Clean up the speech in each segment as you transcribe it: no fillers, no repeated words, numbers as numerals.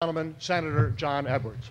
Gentleman, Senator John Edwards.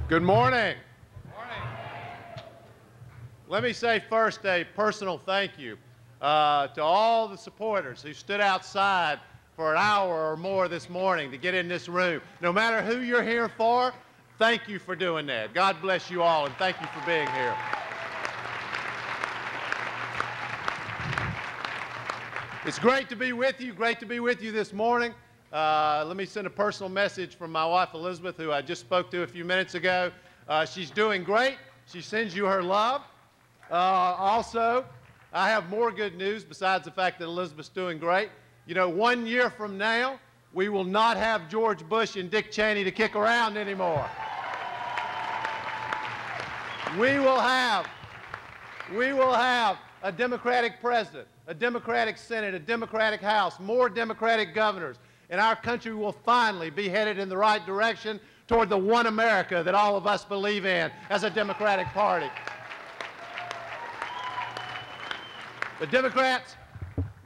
Good morning. Let me say first a personal thank you to all the supporters who stood outside for an hour or more this morning to get in this room. No matter who you're here for, thank you for doing that. God bless you all, and thank you for being here. It's great to be with you this morning. Let me send a personal message from my wife, Elizabeth, who I just spoke to a few minutes ago. She's doing great. She sends you her love. Also, I have more good news besides the fact that Elizabeth's doing great. You know, 1 year from now, we will not have George Bush and Dick Cheney to kick around anymore. We will have a Democratic president, a Democratic Senate, a Democratic House, more Democratic governors, and our country will finally be headed in the right direction toward the one America that all of us believe in as a Democratic Party. The Democrats,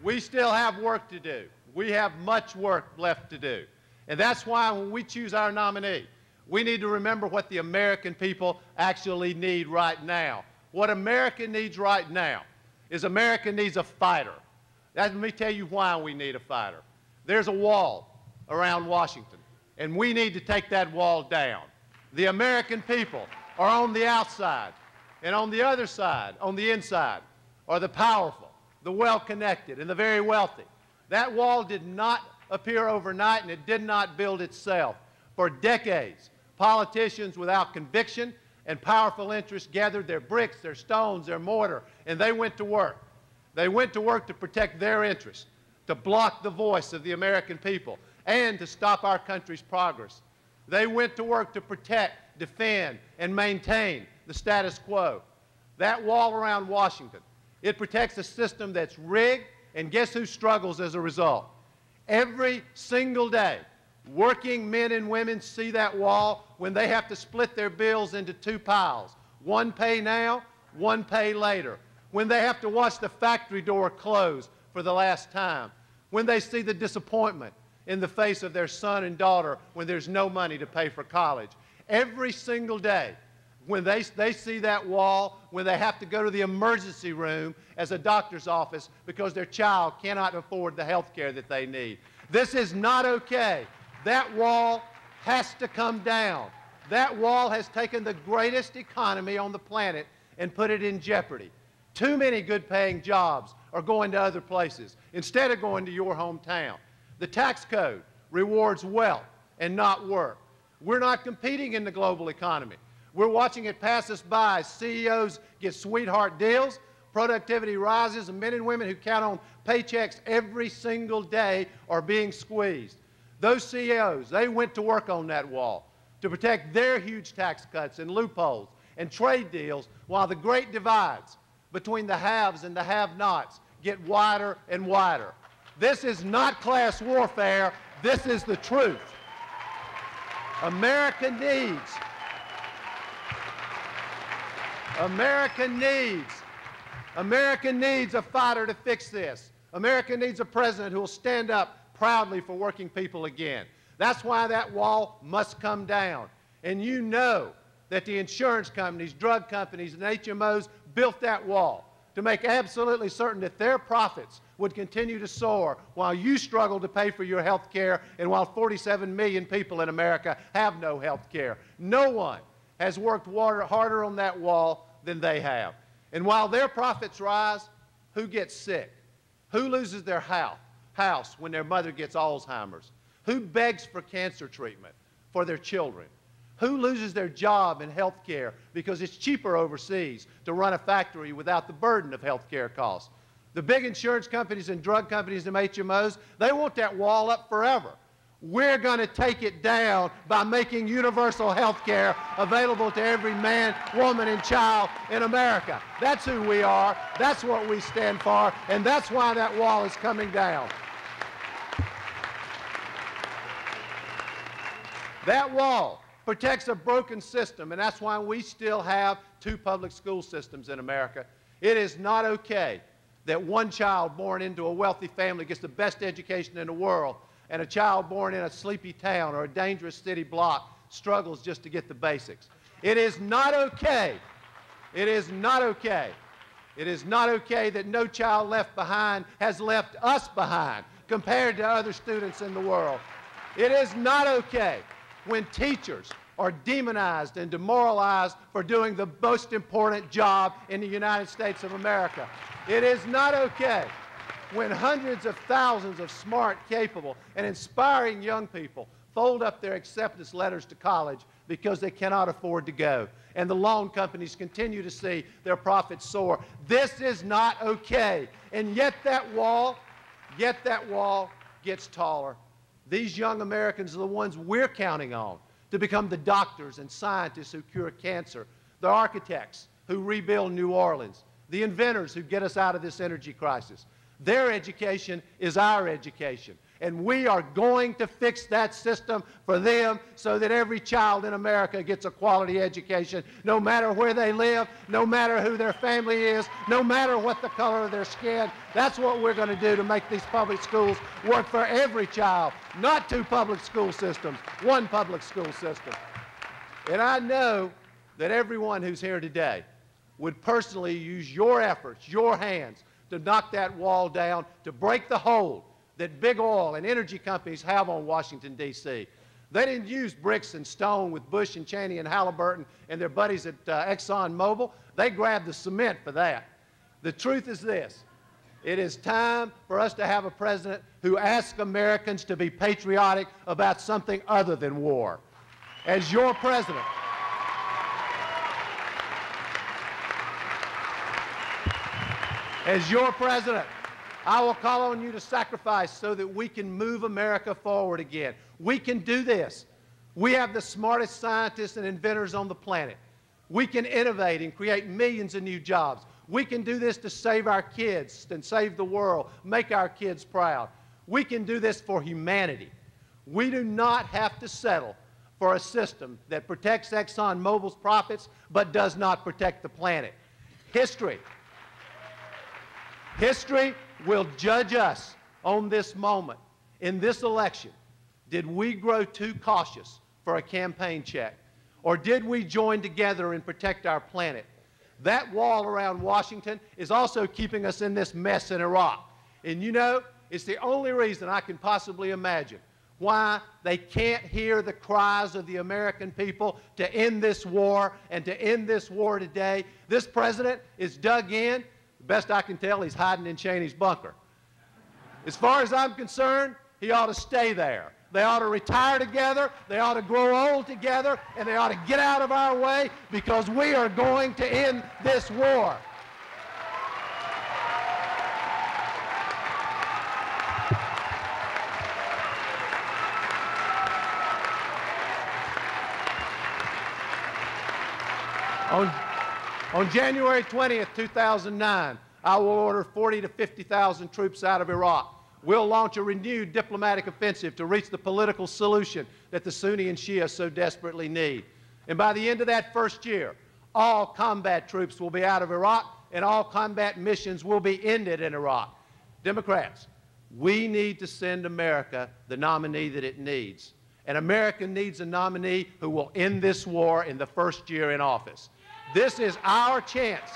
we still have work to do. We have much work left to do. And that's why when we choose our nominee, we need to remember what the American people actually need right now. What America needs right now is America needs a fighter. Let me tell you why we need a fighter. There's a wall around Washington, and we need to take that wall down. The American people are on the outside, and on the other side, on the inside, are the powerful, the well-connected, and the very wealthy. That wall did not appear overnight, and it did not build itself. For decades, politicians without conviction and powerful interests gathered their bricks, their stones, their mortar, and they went to work. They went to work to protect their interests, to block the voice of the American people, and to stop our country's progress. They went to work to protect, defend, and maintain the status quo. That wall around Washington, it protects a system that's rigged, and guess who struggles as a result? Every single day, working men and women see that wall when they have to split their bills into two piles. One pay now, one pay later. When they have to watch the factory door close for the last time. When they see the disappointment in the face of their son and daughter when there's no money to pay for college. Every single day, when they see that wall, when they have to go to the emergency room as a doctor's office because their child cannot afford the health care that they need. This is not okay. That wall has to come down. That wall has taken the greatest economy on the planet and put it in jeopardy. Too many good-paying jobs are going to other places instead of going to your hometown. The tax code rewards wealth and not work. We're not competing in the global economy. We're watching it pass us by. CEOs get sweetheart deals, productivity rises, and men and women who count on paychecks every single day are being squeezed. Those CEOs, they went to work on that wall to protect their huge tax cuts and loopholes and trade deals, while the great divides between the haves and the have-nots get wider and wider. This is not class warfare. This is the truth. America needs a fighter to fix this. America needs a president who will stand up proudly for working people again. That's why that wall must come down. And you know that the insurance companies, drug companies, and HMOs built that wall to make absolutely certain that their profits would continue to soar while you struggle to pay for your health care and while 47 million people in America have no health care. No one has worked harder on that wall than they have. And while their profits rise, who gets sick? Who loses their house when their mother gets Alzheimer's? Who begs for cancer treatment for their children? Who loses their job in health care because it's cheaper overseas to run a factory without the burden of health care costs? The big insurance companies and drug companies and HMOs, they want that wall up forever. We're going to take it down by making universal health care available to every man, woman, and child in America. That's who we are. That's what we stand for, and that's why that wall is coming down. That wall protects a broken system, and that's why we still have 2 public school systems in America. It is not okay that one child born into a wealthy family gets the best education in the world, and a child born in a sleepy town or a dangerous city block struggles just to get the basics. It is not okay. It is not okay. It is not okay that no child left behind has left us behind compared to other students in the world. It is not okay when teachers are demonized and demoralized for doing the most important job in the United States of America. It is not okay when hundreds of thousands of smart, capable, and inspiring young people fold up their acceptance letters to college because they cannot afford to go, and the loan companies continue to see their profits soar. This is not okay, and yet that wall gets taller. These young Americans are the ones we're counting on to become the doctors and scientists who cure cancer, the architects who rebuild New Orleans, the inventors who get us out of this energy crisis. Their education is our education, and we are going to fix that system for them so that every child in America gets a quality education, no matter where they live, no matter who their family is, no matter what the color of their skin. That's what we're going to do to make these public schools work for every child, not 2 public school systems, 1 public school system. And I know that everyone who's here today would personally use your efforts, your hands, to knock that wall down, to break the hold that big oil and energy companies have on Washington, D.C. They didn't use bricks and stone with Bush and Cheney and Halliburton and their buddies at ExxonMobil. They grabbed the cement for that. The truth is this. It is time for us to have a president who asks Americans to be patriotic about something other than war. As your president, I will call on you to sacrifice so that we can move America forward again. We can do this. We have the smartest scientists and inventors on the planet. We can innovate and create millions of new jobs. We can do this to save our kids and save the world, make our kids proud. We can do this for humanity. We do not have to settle for a system that protects ExxonMobil's profits but does not protect the planet. History will judge us on this moment. In this election, did we grow too cautious for a campaign check? Or did we join together and protect our planet? That wall around Washington is also keeping us in this mess in Iraq. And you know, it's the only reason I can possibly imagine why they can't hear the cries of the American people to end this war and to end this war today. This president is dug in. Best I can tell, he's hiding in Cheney's bunker. As far as I'm concerned, he ought to stay there. They ought to retire together, they ought to grow old together, and they ought to get out of our way because we are going to end this war. On January 20th, 2009, I will order 40 to 50,000 troops out of Iraq. We'll launch a renewed diplomatic offensive to reach the political solution that the Sunni and Shia so desperately need. And by the end of that first year, all combat troops will be out of Iraq and all combat missions will be ended in Iraq. Democrats, we need to send America the nominee that it needs. And America needs a nominee who will end this war in the first year in office. This is our chance.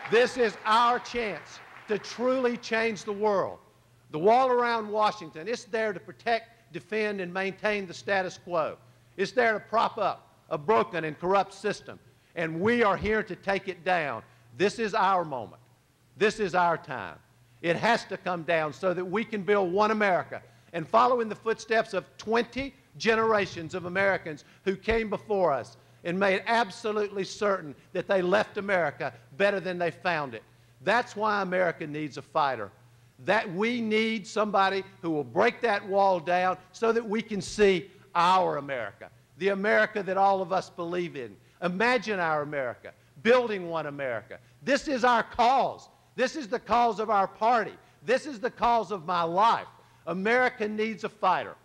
This is our chance to truly change the world. The wall around Washington, it's there to protect, defend, and maintain the status quo. It's there to prop up a broken and corrupt system. And we are here to take it down. This is our moment. This is our time. It has to come down so that we can build one America and follow in the footsteps of 20 generations of Americans who came before us and made absolutely certain that they left America better than they found it. That's why America needs a fighter. That we need somebody who will break that wall down so that we can see our America, the America that all of us believe in. Imagine our America, building one America. This is our cause. This is the cause of our party. This is the cause of my life. America needs a fighter.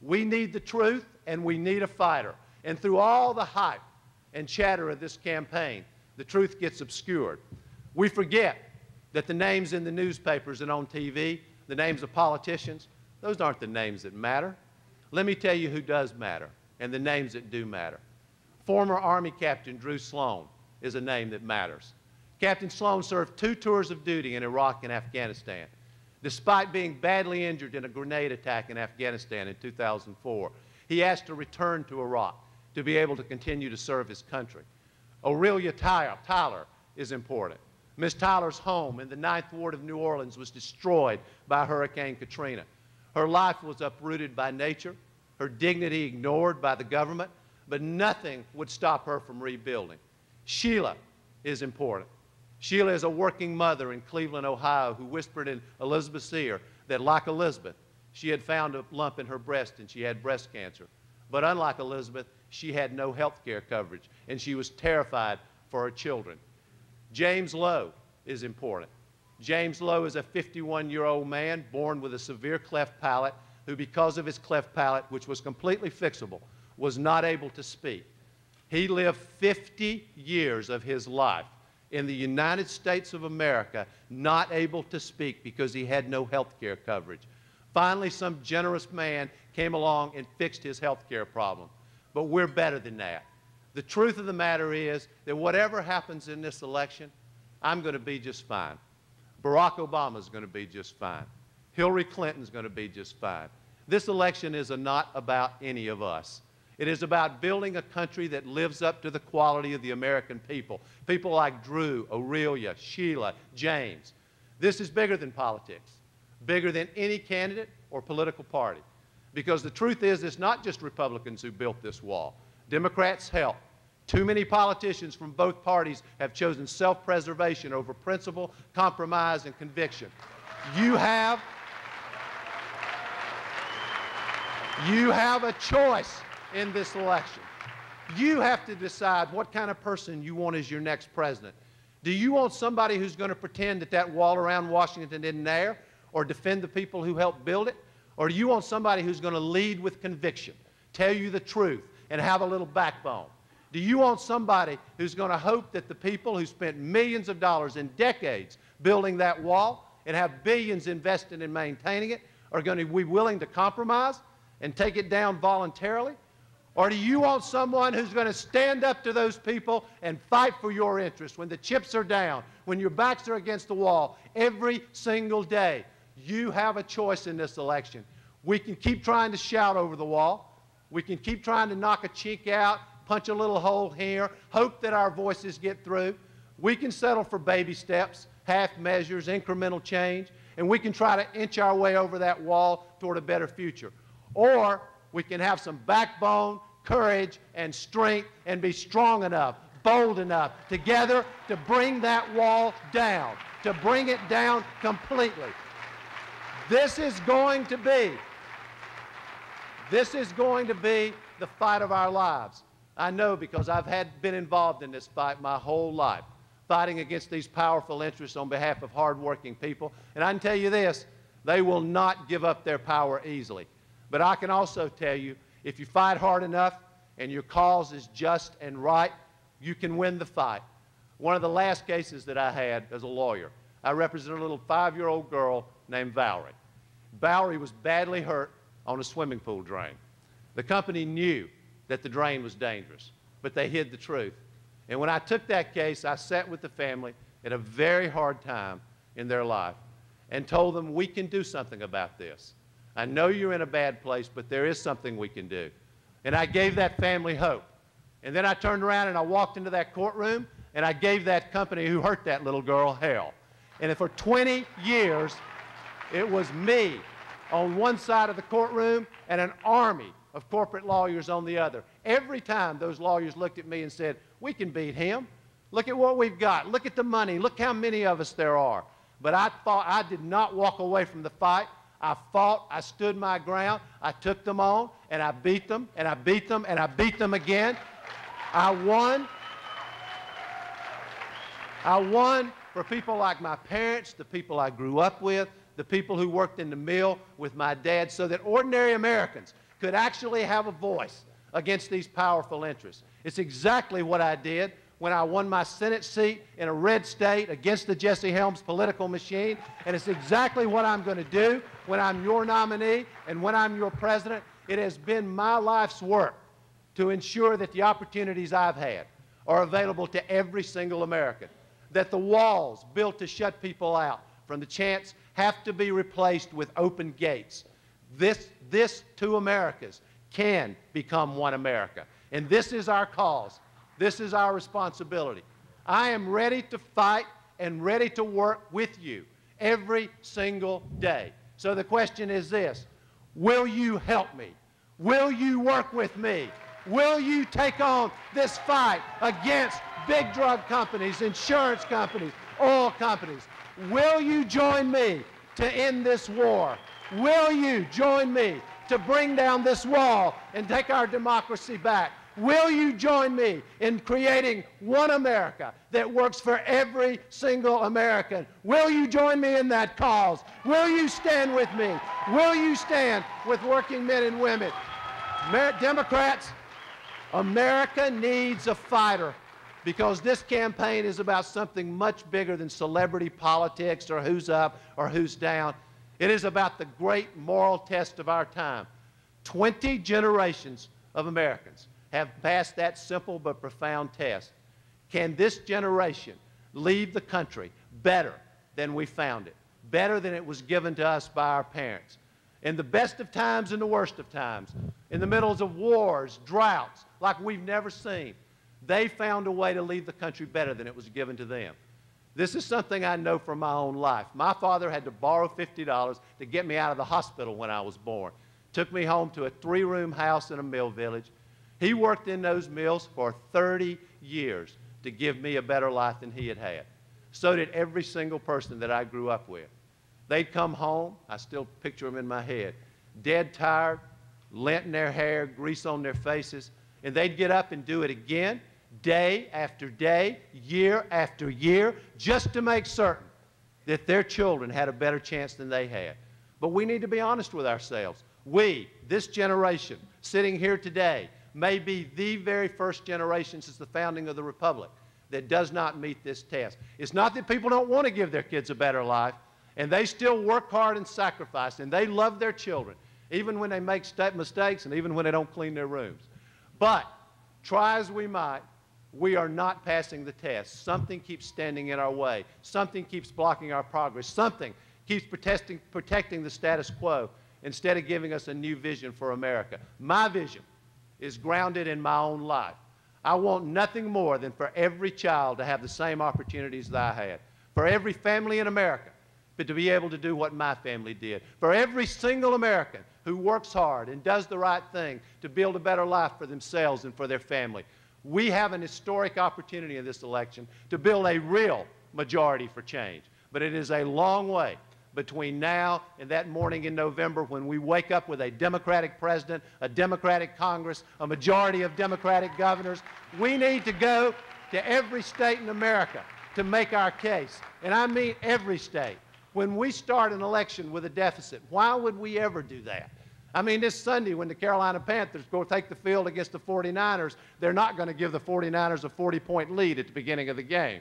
We need the truth, and we need a fighter. And through all the hype and chatter of this campaign, the truth gets obscured. We forget that the names in the newspapers and on TV, the names of politicians, those aren't the names that matter. Let me tell you who does matter, and the names that do matter. Former Army Captain Drew Sloan is a name that matters. Captain Sloan served 2 tours of duty in Iraq and Afghanistan. Despite being badly injured in a grenade attack in Afghanistan in 2004, he asked to return to Iraq to be able to continue to serve his country. Aurelia Tyler is important. Ms. Tyler's home in the 9th Ward of New Orleans was destroyed by Hurricane Katrina. Her life was uprooted by nature, her dignity ignored by the government, but nothing would stop her from rebuilding. Sheila is important. Sheila is a working mother in Cleveland, Ohio, who whispered in Elizabeth's ear that, like Elizabeth, she had found a lump in her breast and she had breast cancer. But unlike Elizabeth, she had no health care coverage, and she was terrified for her children. James Lowe is important. James Lowe is a 51-year-old man born with a severe cleft palate who, because of his cleft palate, which was completely fixable, was not able to speak. He lived 50 years of his life in the United States of America not able to speak because he had no health care coverage. Finally, some generous man came along and fixed his health care problem. But we're better than that. The truth of the matter is that whatever happens in this election, I'm going to be just fine. Barack Obama is going to be just fine. Hillary Clinton is going to be just fine. This election is not about any of us. It is about building a country that lives up to the quality of the American people. People like Drew, Aurelia, Sheila, James. This is bigger than politics, bigger than any candidate or political party. Because the truth is, it's not just Republicans who built this wall. Democrats helped. Too many politicians from both parties have chosen self-preservation over principle, compromise, and conviction. You have a choice in this election. You have to decide what kind of person you want as your next president. Do you want somebody who's going to pretend that that wall around Washington isn't there or defend the people who helped build it? Or do you want somebody who's going to lead with conviction, tell you the truth, and have a little backbone? Do you want somebody who's going to hope that the people who spent millions of dollars in decades building that wall and have billions invested in maintaining it are going to be willing to compromise and take it down voluntarily? Or do you want someone who's going to stand up to those people and fight for your interests when the chips are down, when your backs are against the wall, every single day? You have a choice in this election. We can keep trying to shout over the wall. We can keep trying to knock a chink out, punch a little hole here, hope that our voices get through. We can settle for baby steps, half measures, incremental change, and we can try to inch our way over that wall toward a better future. Or we can have some backbone, courage, and strength and be strong enough, bold enough, together to bring that wall down, to bring it down completely. This is going to be the fight of our lives. I know because I've been involved in this fight my whole life, fighting against these powerful interests on behalf of hardworking people. And I can tell you this, they will not give up their power easily. But I can also tell you, if you fight hard enough and your cause is just and right, you can win the fight. One of the last cases that I had as a lawyer, I represented a little 5-year-old girl named Valerie. Valerie was badly hurt on a swimming pool drain. The company knew that the drain was dangerous, but they hid the truth. And when I took that case, I sat with the family at a very hard time in their life and told them, we can do something about this. I know you're in a bad place, but there is something we can do. And I gave that family hope. And then I turned around and I walked into that courtroom and I gave that company who hurt that little girl hell. And for 20 years, it was me on one side of the courtroom and an army of corporate lawyers on the other. Every time those lawyers looked at me and said, we can beat him. Look at what we've got. Look at the money. Look how many of us there are. But I did not walk away from the fight. I fought. I stood my ground. I took them on, and I beat them, and I beat them, and I beat them again. I won. I won for people like my parents, the people I grew up with, the people who worked in the mill with my dad, so that ordinary Americans could actually have a voice against these powerful interests. It's exactly what I did when I won my Senate seat in a red state against the Jesse Helms political machine, and it's exactly what I'm going to do when I'm your nominee and when I'm your president. It has been my life's work to ensure that the opportunities I've had are available to every single American, that the walls built to shut people out from the chance have to be replaced with open gates. This two Americas can become one America. And this is our cause. This is our responsibility. I am ready to fight and ready to work with you every single day. So the question is this: will you help me? Will you work with me? Will you take on this fight against big drug companies, insurance companies, oil companies? Will you join me to end this war? Will you join me to bring down this wall and take our democracy back? Will you join me in creating one America that works for every single American? Will you join me in that cause? Will you stand with me? Will you stand with working men and women? Democrats, America needs a fighter, because this campaign is about something much bigger than celebrity politics or who's up or who's down. It is about the great moral test of our time. 20 generations of Americans have passed that simple but profound test. Can this generation leave the country better than we found it, better than it was given to us by our parents? In the best of times and the worst of times, in the middle of wars, droughts, like we've never seen, they found a way to leave the country better than it was given to them. This is something I know from my own life. My father had to borrow $50 to get me out of the hospital when I was born. Took me home to a 3-room house in a mill village. He worked in those mills for 30 years to give me a better life than he had had. So did every single person that I grew up with. They'd come home, I still picture them in my head, dead tired, lint in their hair, grease on their faces, and they'd get up and do it again, day after day, year after year, just to make certain that their children had a better chance than they had. But we need to be honest with ourselves. We, this generation, sitting here today, may be the very first generation since the founding of the Republic that does not meet this test. It's not that people don't want to give their kids a better life, and they still work hard and sacrifice, and they love their children, even when they make mistakes and even when they don't clean their rooms. But try as we might, we are not passing the test. Something keeps standing in our way. Something keeps blocking our progress. Something keeps protecting the status quo instead of giving us a new vision for America. My vision is grounded in my own life. I want nothing more than for every child to have the same opportunities that I had, for every family in America but to be able to do what my family did, for every single American who works hard and does the right thing to build a better life for themselves and for their family. We have an historic opportunity in this election to build a real majority for change, but it is a long way. between now and that morning in November when we wake up with a Democratic president, a Democratic Congress, a majority of Democratic governors. We need to go to every state in America to make our case, and I mean every state. When we start an election with a deficit, why would we ever do that? I mean, this Sunday when the Carolina Panthers go take the field against the 49ers, they're not going to give the 49ers a 40-point lead at the beginning of the game.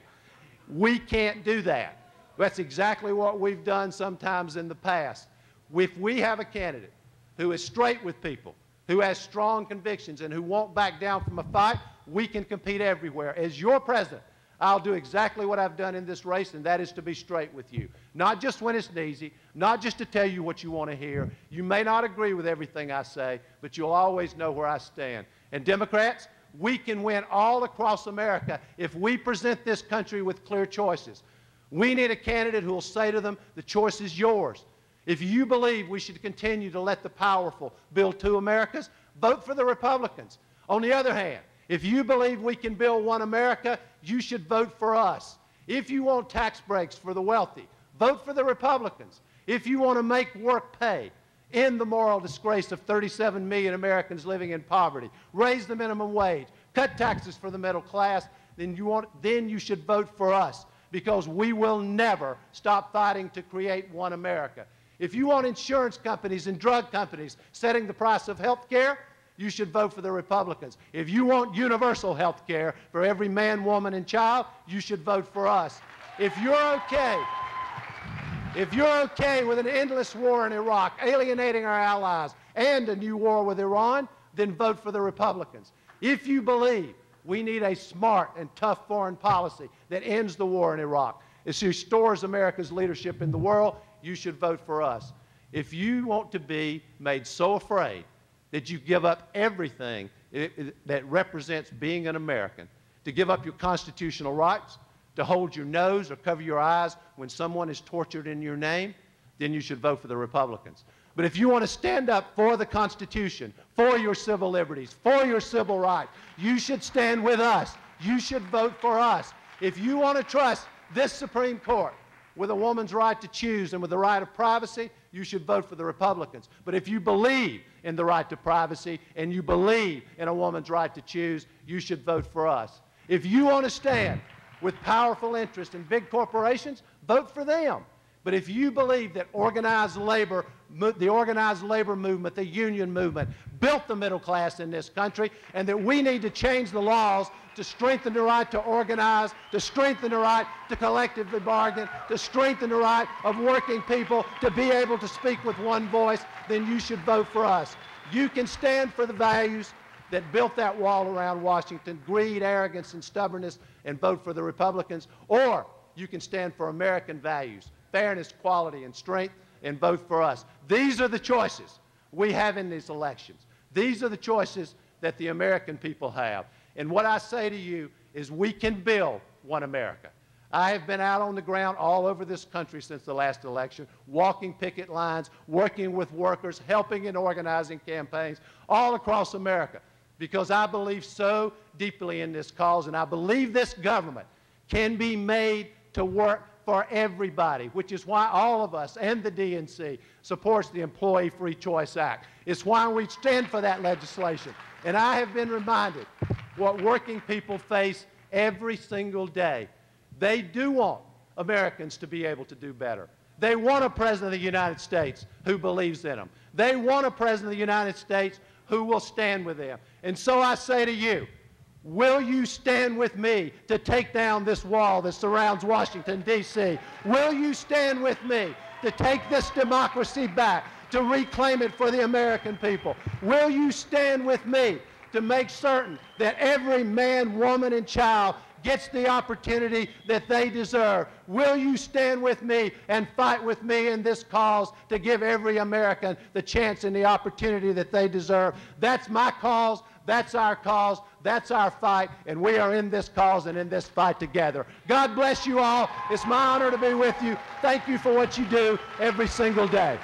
We can't do that. That's exactly what we've done sometimes in the past. If we have a candidate who is straight with people, who has strong convictions, and who won't back down from a fight, we can compete everywhere. As your president, I'll do exactly what I've done in this race, and that is to be straight with you. Not just when it's easy, not just to tell you what you want to hear. You may not agree with everything I say, but you'll always know where I stand. And Democrats, we can win all across America if we present this country with clear choices. We need a candidate who will say to them, the choice is yours. If you believe we should continue to let the powerful build two Americas, vote for the Republicans. On the other hand, if you believe we can build one America, you should vote for us. If you want tax breaks for the wealthy, vote for the Republicans. If you want to make work pay, end the moral disgrace of 37 million Americans living in poverty, raise the minimum wage, cut taxes for the middle class, then you should vote for us, because we will never stop fighting to create one America. If you want insurance companies and drug companies setting the price of health care, you should vote for the Republicans. If you want universal health care for every man, woman, and child, you should vote for us. If you're okay with an endless war in Iraq, alienating our allies, and a new war with Iran, then vote for the Republicans. If you believe we need a smart and tough foreign policy that ends the war in Iraq, it restores America's leadership in the world, you should vote for us. If you want to be made so afraid that you give up everything that represents being an American, to give up your constitutional rights, to hold your nose or cover your eyes when someone is tortured in your name, then you should vote for the Republicans. But if you want to stand up for the Constitution, for your civil liberties, for your civil rights, you should stand with us. You should vote for us. If you want to trust this Supreme Court with a woman's right to choose and with the right of privacy, you should vote for the Republicans. But if you believe in the right to privacy and you believe in a woman's right to choose, you should vote for us. If you want to stand with powerful interests in big corporations, vote for them. But if you believe that the organized labor movement, the union movement, built the middle class in this country, and that we need to change the laws to strengthen the right to organize, to strengthen the right to collectively bargain, to strengthen the right of working people to be able to speak with one voice, then you should vote for us. You can stand for the values that built that wall around Washington, greed, arrogance, and stubbornness, and vote for the Republicans, or you can stand for American values, fairness, quality, and strength, and vote for us. These are the choices we have in these elections. These are the choices that the American people have. And what I say to you is we can build one America. I have been out on the ground all over this country since the last election, walking picket lines, working with workers, helping in organizing campaigns all across America, because I believe so deeply in this cause, and I believe this government can be made to work for everybody, which is why all of us and the DNC supports the Employee Free Choice Act. It's why we stand for that legislation. And I have been reminded what working people face every single day. They do want Americans to be able to do better. They want a President of the United States who believes in them. They want a President of the United States who will stand with them. And so I say to you, will you stand with me to take down this wall that surrounds Washington, D.C.? Will you stand with me to take this democracy back, to reclaim it for the American people? Will you stand with me to make certain that every man, woman, and child gets the opportunity that they deserve? Will you stand with me and fight with me in this cause to give every American the chance and the opportunity that they deserve? That's my cause. That's our cause. That's our fight. And we are in this cause and in this fight together. God bless you all. It's my honor to be with you. Thank you for what you do every single day.